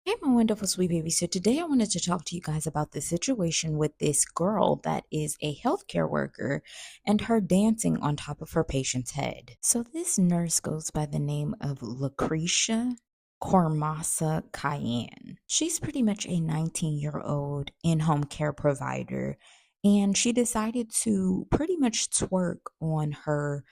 Hey, my wonderful sweet baby. So, today I wanted to talk to you guys about the situation with this girl that is a healthcare worker and her dancing on top of her patient's head. So, this nurse goes by the name of Lucretia Cormasa Cayenne. She's pretty much a 19-year-old in home care provider, and she decided to pretty much twerk on her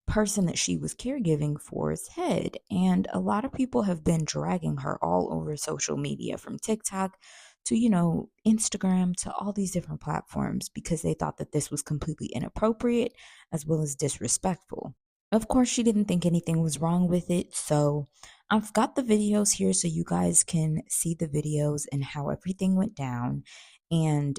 person that she was caregiving for's head. And a lot of people have been dragging her all over social media from TikTok to, Instagram to all these different platforms because they thought that this was completely inappropriate as well as disrespectful. Of course, she didn't think anything was wrong with it. So I've got the videos here so you guys can see the videos and how everything went down. And,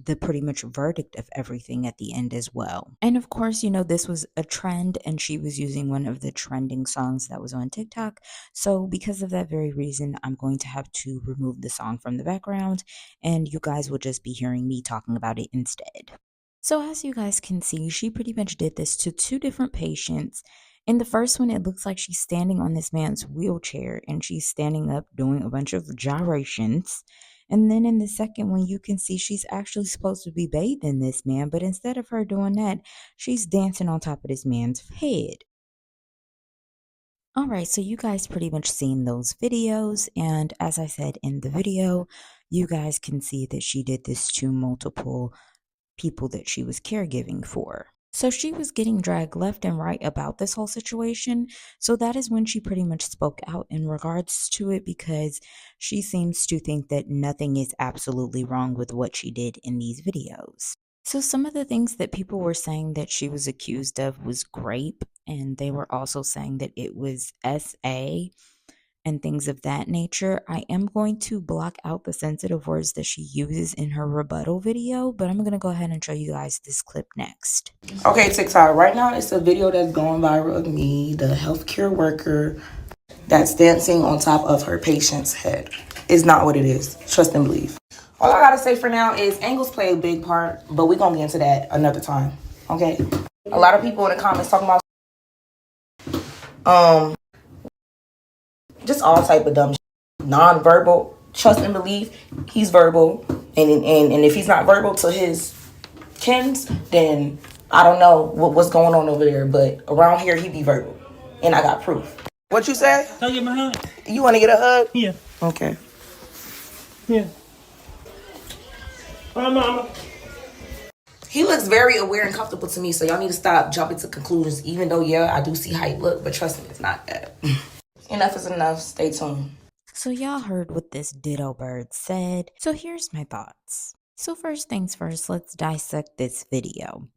the pretty much verdict of everything at the end as well. And of course, this was a trend and she was using one of the trending songs that was on TikTok. So because of that very reason, I'm going to have to remove the song from the background and you guys will just be hearing me talking about it instead. So as you guys can see, she pretty much did this to two different patients. In the first one, it looks like she's standing on this man's wheelchair and she's standing up doing a bunch of gyrations. And then in the second one, you can see she's actually supposed to be bathing this man, but instead of her doing that, she's dancing on top of this man's head. All right, so you guys pretty much seen those videos, and as I said in the video, you guys can see that she did this to multiple people that she was caregiving for. So she was getting dragged left and right about this whole situation. So that is when she pretty much spoke out in regards to it because she seems to think that nothing is absolutely wrong with what she did in these videos. So some of the things that people were saying that she was accused of was grape, and they were also saying that it was SA and things of that nature. I am going to block out the sensitive words that she uses in her rebuttal video, but I'm going to go ahead and show you guys this clip next. Okay, TikTok, right now it's a video that's going viral of me, the healthcare worker that's dancing on top of her patient's head. It's not what it is. Trust and believe. All I gotta say for now is angles play a big part, but we're gonna get into that another time. Okay? A lot of people in the comments talking about just all type of dumb shit. Non-verbal. Trust and believe. He's verbal. And if he's not verbal to his kins, then I don't know what's going on over there. But around here, he be verbal. And I got proof. What you say? Can I get my hug? You want to get a hug? Yeah. Okay. Yeah. Hi, mama. He looks very aware and comfortable to me, so y'all need to stop jumping to conclusions. Even though, yeah, I do see how he look, but trust me, it's not that. Enough is enough. Stay tuned. So y'all heard what this ditto bird said. So here's my thoughts. So first things first, let's dissect this video.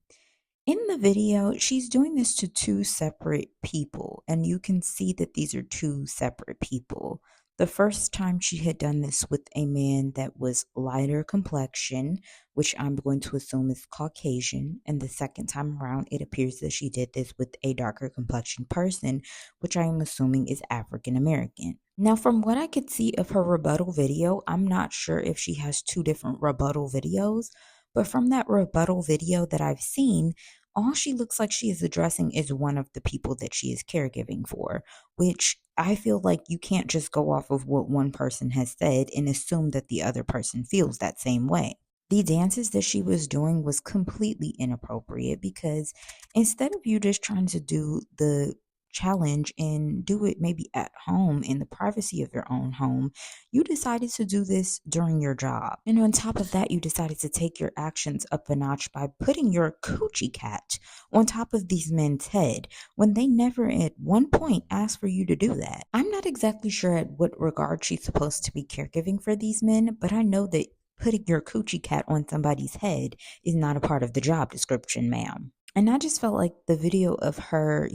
In the video, she's doing this to two separate people, and you can see that these are two separate people. The first time she had done this with a man that was lighter complexion, which I'm going to assume is Caucasian, and the second time around, it appears that she did this with a darker complexion person, which I am assuming is African American. Now, from what I could see of her rebuttal video, I'm not sure if she has two different rebuttal videos, but from that rebuttal video that I've seen, all she looks like she is addressing is one of the people that she is caregiving for, which I feel like you can't just go off of what one person has said and assume that the other person feels that same way. The dances that she was doing was completely inappropriate because instead of you just trying to do the challenge and do it maybe at home in the privacy of your own home, you decided to do this during your job. And on top of that, you decided to take your actions up a notch by putting your coochie cat on top of these men's head when they never at one point asked for you to do that. I'm not exactly sure at what regard she's supposed to be caregiving for these men, but I know that putting your coochie cat on somebody's head is not a part of the job description, ma'am. And I just felt like the video of her,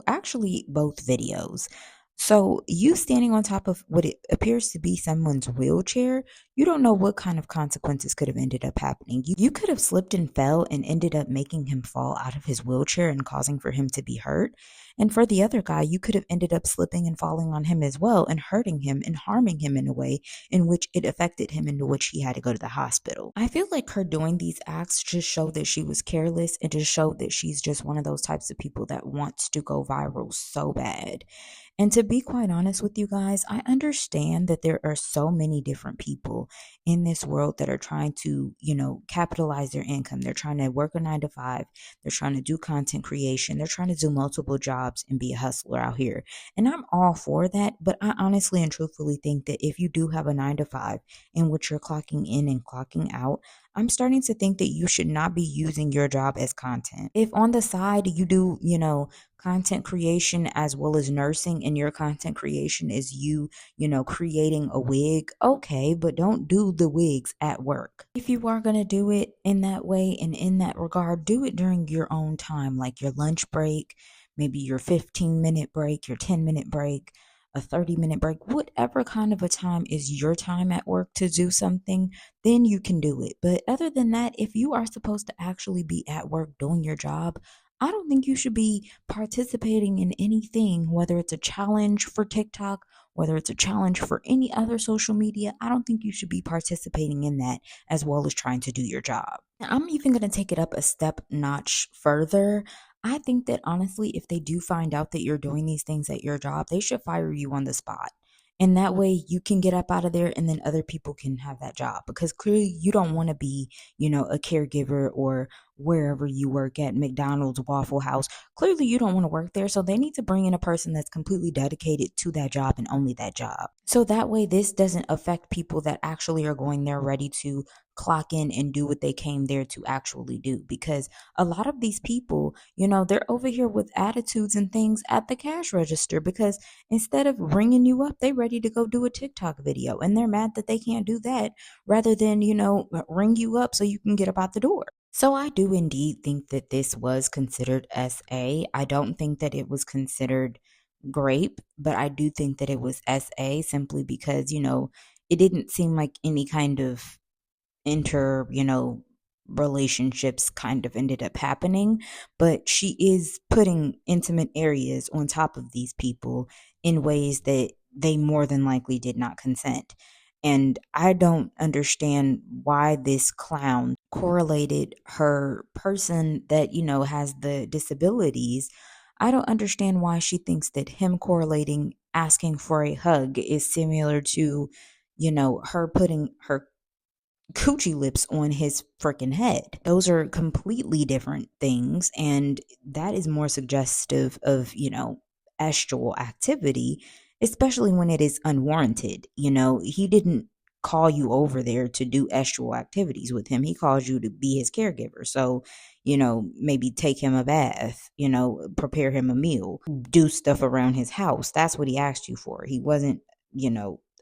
actually both videos. So you standing on top of what it appears to be someone's wheelchair, you don't know what kind of consequences could have ended up happening. You could have slipped and fell and ended up making him fall out of his wheelchair and causing for him to be hurt. And for the other guy, you could have ended up slipping and falling on him as well and hurting him and harming him in a way in which it affected him, into which he had to go to the hospital. I feel like her doing these acts just showed that she was careless and just showed that she's just one of those types of people that wants to go viral so bad. And to be quite honest with you guys, I understand that there are so many different people in this world that are trying to, capitalize their income. They're trying to work a 9 to 5. They're trying to do content creation. They're trying to do multiple jobs and be a hustler out here. And I'm all for that. But I honestly and truthfully think that if you do have a 9 to 5 in which you're clocking in and clocking out, I'm starting to think that you should not be using your job as content. If on the side you do, content creation as well as nursing, and your content creation is you, creating a wig, okay, but don't do the wigs at work. If you are going to do it in that way and in that regard, do it during your own time, like your lunch break, maybe your 15-minute break, your 10-minute break, a 30-minute break, whatever kind of a time is your time at work to do something, then you can do it. But other than that, if you are supposed to actually be at work doing your job, I don't think you should be participating in anything, whether it's a challenge for TikTok, whether it's a challenge for any other social media. I don't think you should be participating in that as well as trying to do your job. I'm even going to take it up a step notch further. I think that honestly, if they do find out that you're doing these things at your job, they should fire you on the spot. And that way you can get up out of there and then other people can have that job, because clearly you don't want to be, a caregiver or wherever you work at McDonald's, Waffle House. Clearly you don't want to work there. So they need to bring in a person that's completely dedicated to that job and only that job. So that way this doesn't affect people that actually are going there ready to clock in and do what they came there to actually do. Because a lot of these people, they're over here with attitudes and things at the cash register, because instead of ringing you up, they ready to go do a TikTok video, and they're mad that they can't do that rather than, ring you up so you can get up out the door. So I do indeed think that this was considered SA. I don't think that it was considered grape, but I do think that it was SA simply because, it didn't seem like any kind of relationships kind of ended up happening, but she is putting intimate areas on top of these people in ways that they more than likely did not consent. And I don't understand why this clown correlated her person that, has the disabilities. I don't understand why she thinks that him correlating asking for a hug is similar to, her putting her coochie lips on his freaking head. Those are completely different things, and that is more suggestive of, estual activity, especially when it is unwarranted. He didn't call you over there to do estual activities with him. He calls you to be his caregiver. So, maybe take him a bath, prepare him a meal, do stuff around his house. That's what he asked you for. He wasn't,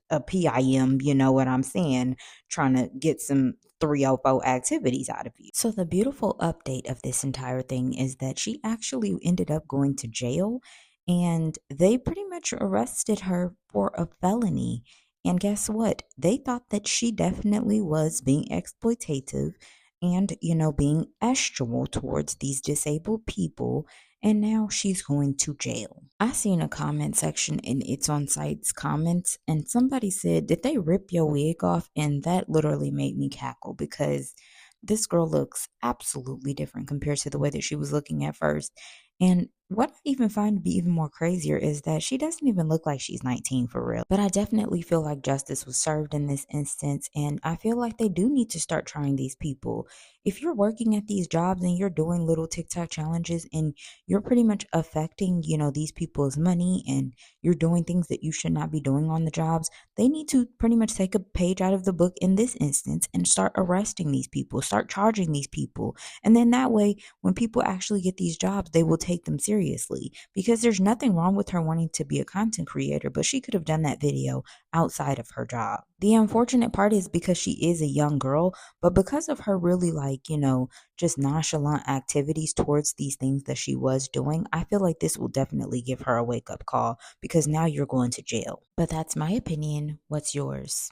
a PIM, you know what I'm saying, trying to get some 304 activities out of you. So the beautiful update of this entire thing is that she actually ended up going to jail, and they pretty much arrested her for a felony. And guess what? They thought that she definitely was being exploitative and, being estual towards these disabled people. And now she's going to jail. I seen a comment section in It's On Site's comments, and somebody said, "Did they rip your wig off?" And that literally made me cackle, because this girl looks absolutely different compared to the way that she was looking at first. And what I even find to be even more crazier is that she doesn't even look like she's 19 for real. But I definitely feel like justice was served in this instance, and I feel like they do need to start trying these people. If you're working at these jobs and you're doing little TikTok challenges and you're pretty much affecting, these people's money, and you're doing things that you should not be doing on the jobs, they need to pretty much take a page out of the book in this instance and start arresting these people, start charging these people. And then that way, when people actually get these jobs, they will take them seriously, because there's nothing wrong with her wanting to be a content creator, but she could have done that video outside of her job. The unfortunate part is because she is a young girl, but because of her really just nonchalant activities towards these things that she was doing, I feel like this will definitely give her a wake up call, because now you're going to jail. But that's my opinion. What's yours?